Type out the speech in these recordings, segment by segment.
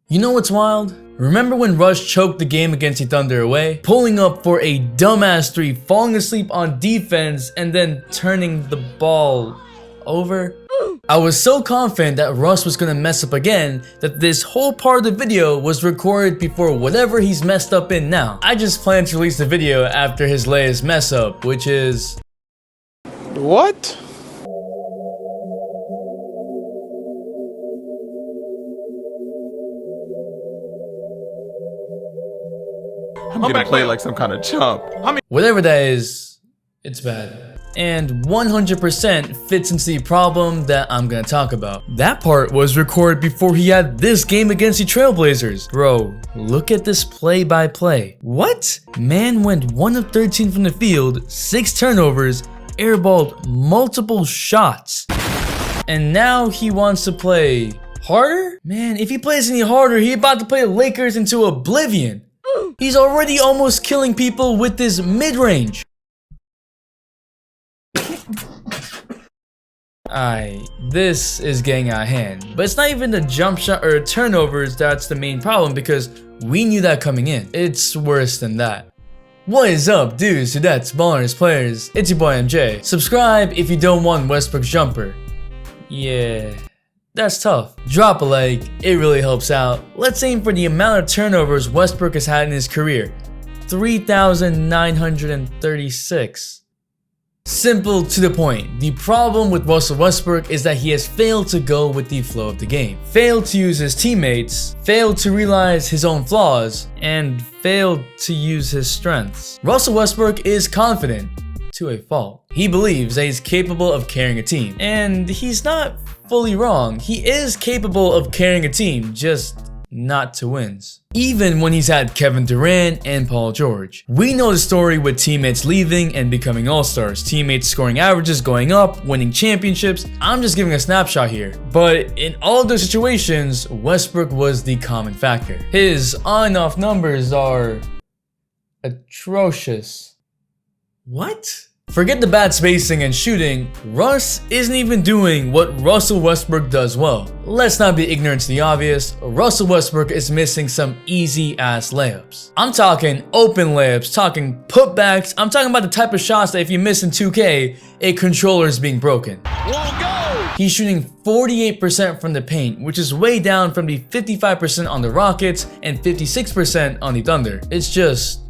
You know what's wild? Remember when Russ choked the game against the Thunder away? Pulling up for a dumbass three, falling asleep on defense, and then turning the ball over? I was so confident that Russ was gonna mess up again that this whole part of the video was recorded before whatever he's messed up in now. I just plan to release the video after his latest mess up, which is... What? I'm gonna play like some kind of chump. Whatever that is, it's bad. And 100% fits into the problem that I'm gonna talk about. That part was recorded before he had this game against the Trailblazers. Bro, look at this play-by-play. What? Man went 1 of 13 from the field, 6 turnovers, airballed multiple shots. And now he wants to play harder? Man, if he plays any harder, he's about to play the Lakers into oblivion. He's already almost killing people with his mid-range. This is getting out of hand. But it's not even the jump shot or turnovers that's the main problem, because we knew that coming in. It's worse than that. What is up, dudes, dudettes, ballers, players? It's your boy MJ. Subscribe if you don't want Westbrook's jumper. Yeah, that's tough. Drop a like, it really helps out. Let's aim for the amount of turnovers Westbrook has had in his career. 3,936. Simple to the point. The problem with Russell Westbrook is that he has failed to go with the flow of the game, failed to use his teammates, failed to realize his own flaws, and failed to use his strengths. Russell Westbrook is confident to a fault. He believes that he's capable of carrying a team, and he's not fully wrong. He is capable of carrying a team, just not to wins. Even when he's had Kevin Durant and Paul George. We know the story with teammates leaving and becoming all-stars, teammates scoring averages going up, winning championships. I'm just giving a snapshot here. But in all of those situations, Westbrook was the common factor. His on and off numbers are atrocious. What? Forget the bad spacing and shooting, Russ isn't even doing what Russell Westbrook does well. Let's not be ignorant to the obvious, Russell Westbrook is missing some easy ass layups. I'm talking open layups, talking putbacks, I'm talking about the type of shots that if you miss in 2K, a controller is being broken. Won't go! He's shooting 48% from the paint, which is way down from the 55% on the Rockets and 56% on the Thunder. It's just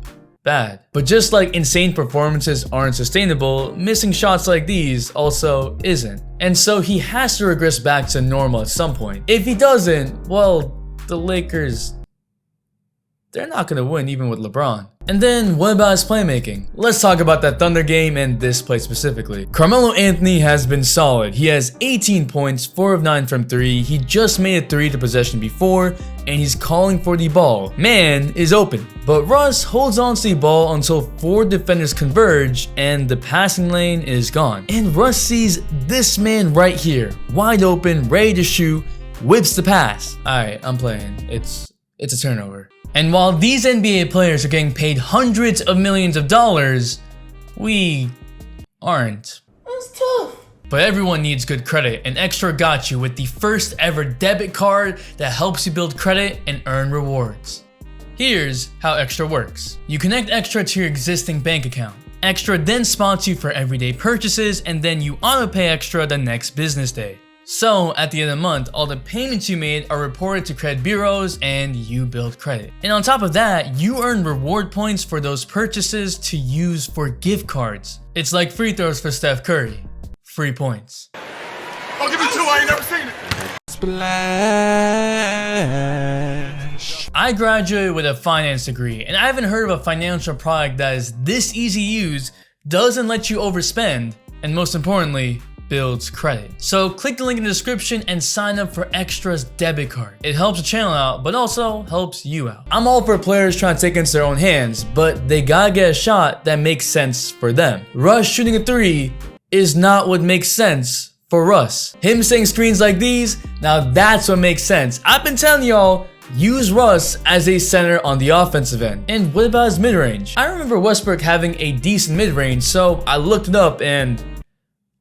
bad. But just like insane performances aren't sustainable, missing shots like these also isn't. And so he has to regress back to normal at some point. If he doesn't, well, the Lakers, they're not gonna win even with LeBron. And then what about his playmaking? Let's talk about that Thunder game and this play specifically. Carmelo Anthony has been solid. He has 18 points, 4 of 9 from 3. He just made a 3 to possession before, and he's calling for the ball. Man is open. But Russ holds on to the ball until 4 defenders converge and the passing lane is gone. And Russ sees this man right here, wide open, ready to shoot, whips the pass. Alright, I'm playing. It's a turnover. And while these NBA players are getting paid hundreds of millions of dollars, we aren't. That's tough. But everyone needs good credit, and Extra got you with the first ever debit card that helps you build credit and earn rewards. Here's how Extra works. You connect Extra to your existing bank account. Extra then spots you for everyday purchases, and then you auto-pay Extra the next business day. So at the end of the month, all the payments you made are reported to credit bureaus and you build credit. And on top of that, you earn reward points for those purchases to use for gift cards. It's like free throws for Steph Curry. Free points. Oh, give me 2, I ain't never seen it. Splash. I graduated with a finance degree, and I haven't heard of a financial product that is this easy to use, doesn't let you overspend, and most importantly, builds credit. So click the link in the description and sign up for Extra's debit card. It helps the channel out, but also helps you out. I'm all for players trying to take into their own hands, but they gotta get a shot that makes sense for them. Russ shooting a 3 is not what makes sense for Russ. Him setting screens like these, now that's what makes sense. I've been telling y'all, use Russ as a center on the offensive end. And what about his mid-range? I remember Westbrook having a decent mid-range, so I looked it up and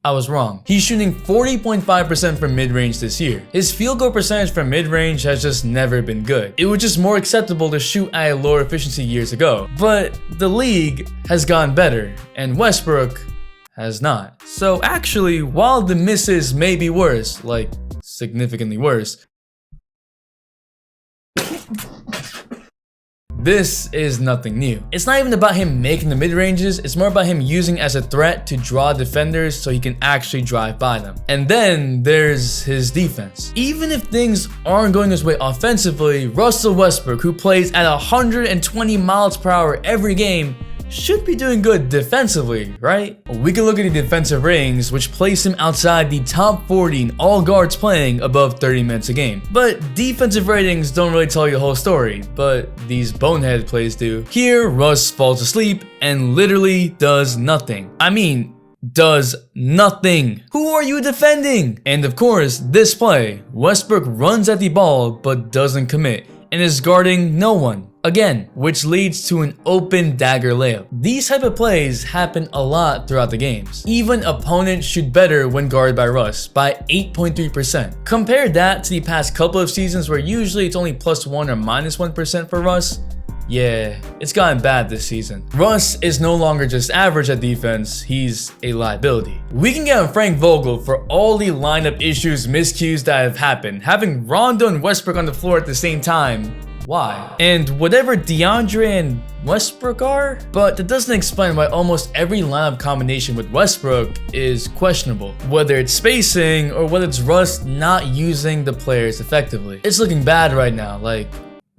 I was wrong. He's shooting 40.5% from mid-range this year. His field goal percentage from mid-range has just never been good. It was just more acceptable to shoot at a lower efficiency years ago. But the league has gotten better, and Westbrook has not. So actually, while the misses may be worse, like significantly worse, this is nothing new. It's not even about him making the mid-ranges, it's more about him using as a threat to draw defenders so he can actually drive by them. And then there's his defense. Even if things aren't going his way offensively, Russell Westbrook, who plays at 120 miles per hour every game, should be doing good defensively, right? We can look at the defensive ratings, which place him outside the top 40 in all guards playing above 30 minutes a game. But defensive ratings don't really tell you the whole story, but these bonehead plays do. Here, Russ falls asleep and literally does nothing. I mean, does nothing. Who are you defending? And of course, this play, Westbrook runs at the ball but doesn't commit and is guarding no one. Again, which leads to an open dagger layup. These type of plays happen a lot throughout the games. Even opponents shoot better when guarded by Russ by 8.3%. Compare that to the past couple of seasons where usually it's only +1 or -1% for Russ. Yeah, it's gotten bad this season. Russ is no longer just average at defense, he's a liability. We can get on Frank Vogel for all the lineup issues, miscues that have happened. Having Rondo and Westbrook on the floor at the same time, why? And whatever DeAndre and Westbrook are, but that doesn't explain why almost every lineup combination with Westbrook is questionable. Whether it's spacing or whether it's Russ not using the players effectively. It's looking bad right now, like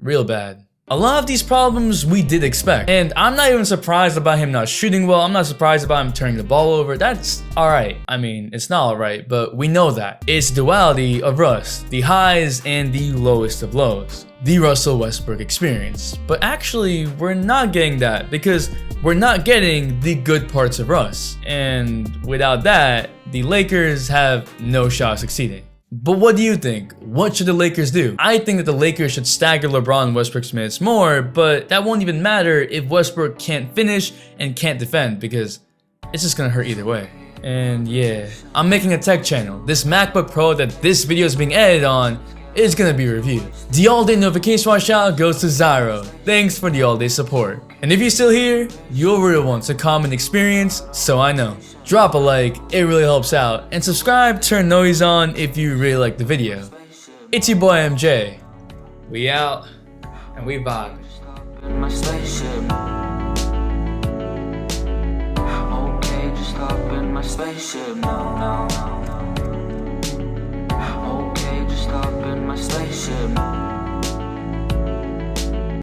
real bad. A lot of these problems we did expect, and I'm not even surprised about him not shooting well. I'm not surprised about him turning the ball over. That's alright. I mean, it's not alright, but we know that. It's the duality of Russ, the highs and the lowest of lows. The Russell Westbrook experience. But actually, we're not getting that because we're not getting the good parts of Russ. And without that, the Lakers have no shot of succeeding. But what do you think? What should the Lakers do? I think that the Lakers should stagger LeBron and Westbrook's minutes more, but that won't even matter if Westbrook can't finish and can't defend because it's just gonna hurt either way. And yeah, I'm making a tech channel. This MacBook Pro that this video is being edited on is gonna be reviewed. The all-day notification watch out goes to Zyro. Thanks for the all-day support. And if you're still here, you'll really want a common experience, so I know. Drop a like, it really helps out, and subscribe, turn noise on if you really like the video. It's your boy MJ. We out, and we vibe. Okay, just stop in my spaceship now. Okay, just stop in my spaceship.